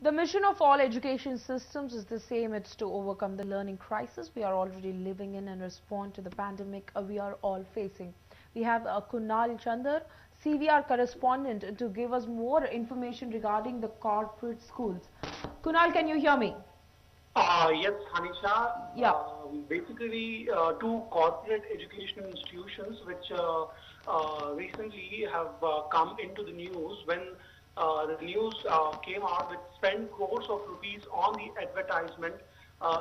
The mission of all education systems is the same. It's to overcome the learning crisis we are already living in and respond to the pandemic we are all facing. We have Kunal Chandar, CVR correspondent, to give us more information regarding the corporate schools. Kunal, can you hear me? Yes, Hanisha. Yeah. Basically, two corporate educational institutions which recently have come into the news when the news came out which spend crores of rupees on the advertisement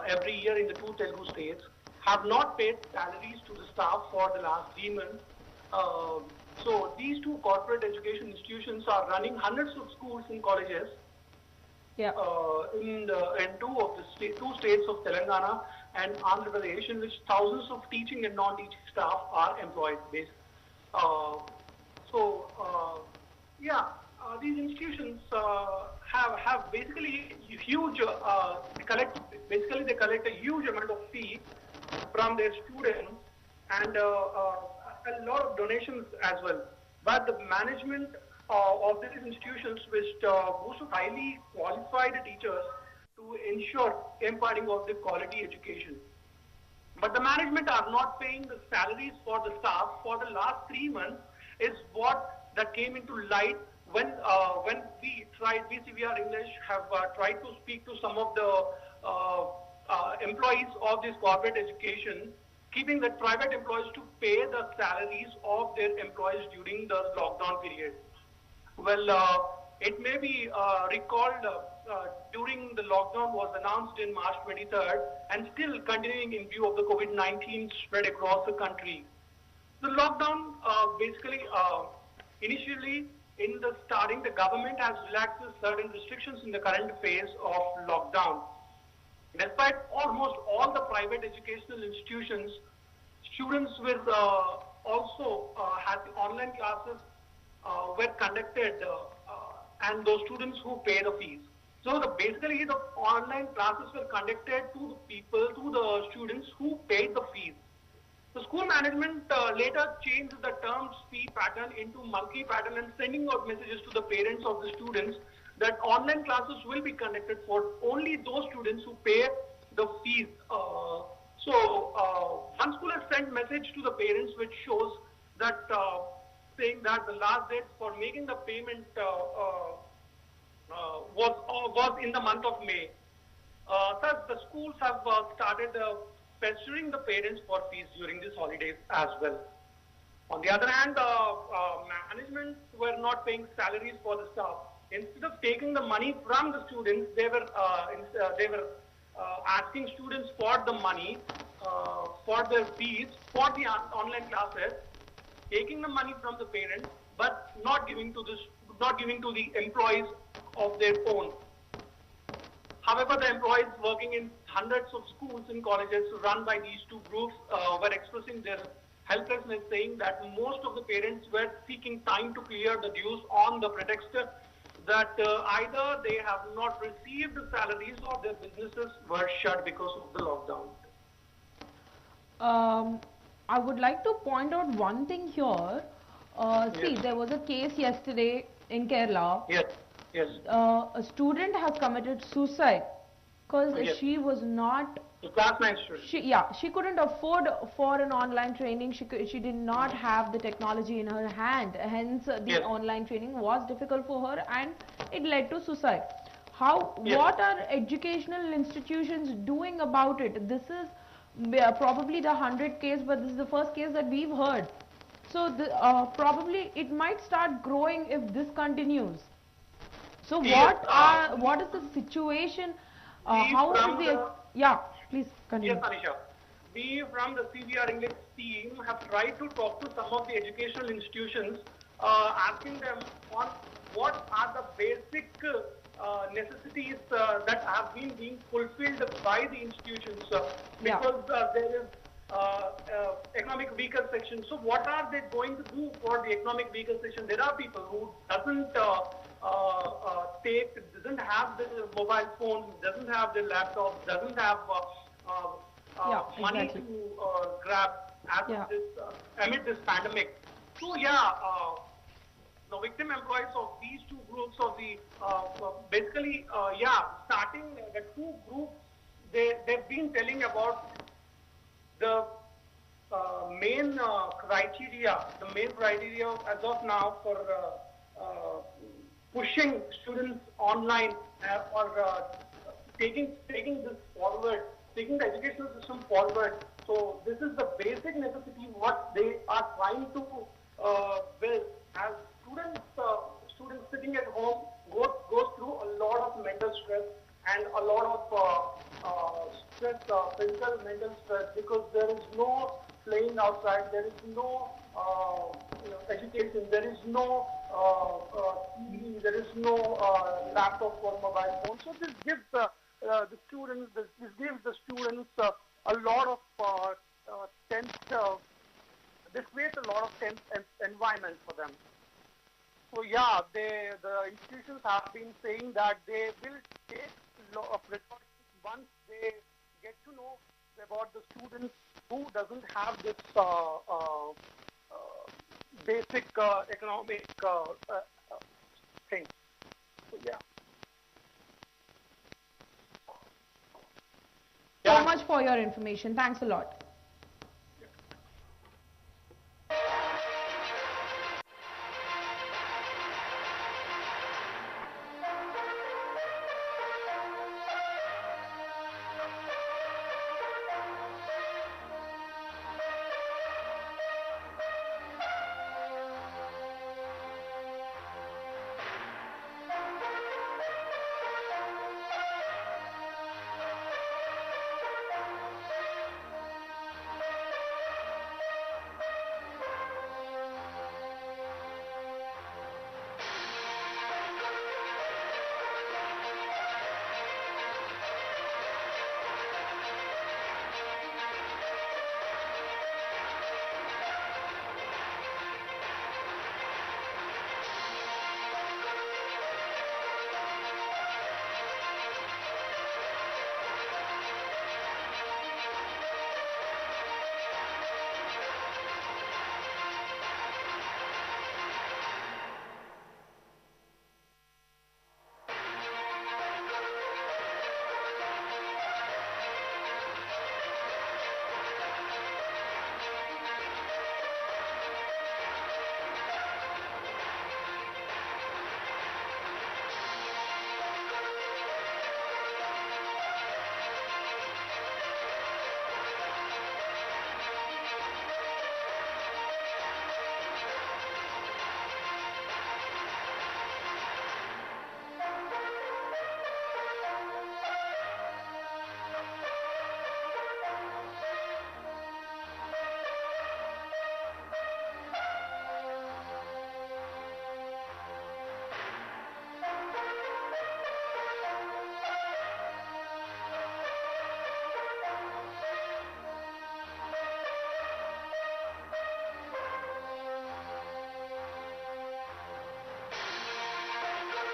every year in the two Telugu states, have not paid salaries to the staff for the last 3 months. So these two corporate education institutions are running hundreds of schools and colleges Yeah. in two of the two states of Telangana and Andhra Pradesh, in which thousands of teaching and non-teaching staff are employed. These institutions have basically huge they collect a huge amount of fee from their students and a lot of donations as well. But the management of these institutions which most of highly qualified teachers to ensure imparting of the quality education. But the management are not paying the salaries for the staff for the last 3 months is what that came into light when we CVR English have tried to speak to some of the employees of this corporate education, keeping the private employees to pay the salaries of their employees during the lockdown period. Well, it may be recalled during the lockdown was announced in March 23rd and still continuing in view of the COVID-19 spread across the country. The lockdown initially in the starting, the government has relaxed certain restrictions in the current phase of lockdown. Despite almost all the private educational institutions, students were also had online classes were conducted and those students who pay the fees. So basically the online classes were conducted to the students who paid the fees. The school management later changed the term's fee pattern into monthly pattern and sending out messages to the parents of the students that online classes will be conducted for only those students who pay the fees. One school has sent message to the parents which shows that saying that the last date for making the payment was in the month of May. Thus, the schools have started pestering the parents for fees during these holidays as well. On the other hand, management were not paying salaries for the staff. Instead of taking the money from the students, they were asking students for the money for their fees for the online classes, taking the money from the parents, but not giving to the employees of their own. However, the employees working in hundreds of schools and colleges run by these two groups were expressing their helplessness, saying that most of the parents were seeking time to clear the dues on the pretext that either they have not received the salaries or their businesses were shut because of the lockdown. I would like to point out one thing here. See, there was a case yesterday in Kerala. Yes. Yes. A student has committed suicide because she was not. The class 9 student. She couldn't afford for an online training. She did not have the technology in her hand. Hence, the online training was difficult for her, and it led to suicide. What are educational institutions doing about it? This is probably the 100th case, but this is the first case that we've heard. So probably it might start growing if this continues. So what is the situation? How is the please continue. Yes, Anisha. We from the CVR English team have tried to talk to some of the educational institutions, asking them on what are the basic necessities that have been being fulfilled by the institutions because there is economic weaker section. So what are they going to do for the economic weaker section? There are people who doesn't have the mobile phone, doesn't have the laptop, doesn't have money to grab amid this pandemic. So the victim employees of these two groups of the yeah, starting the two groups, they've been telling about the the main criteria as of now for pushing students online or taking this forward, taking the educational system forward. So this is the basic necessity what they are trying to build. As students sitting at home goes through a lot of mental stress and a lot of stress, physical, mental stress, because there is no playing outside, there is no education, there is no TV, there is no laptop or mobile phone. So this gives the students, this gives the students a lot of tense. This creates a lot of tense environment for them. So yeah, the institutions have been saying that they will take a lot of precautions once they get to know about the students who doesn't have this basic economic thing. So yeah. So much for your information. Thanks a lot.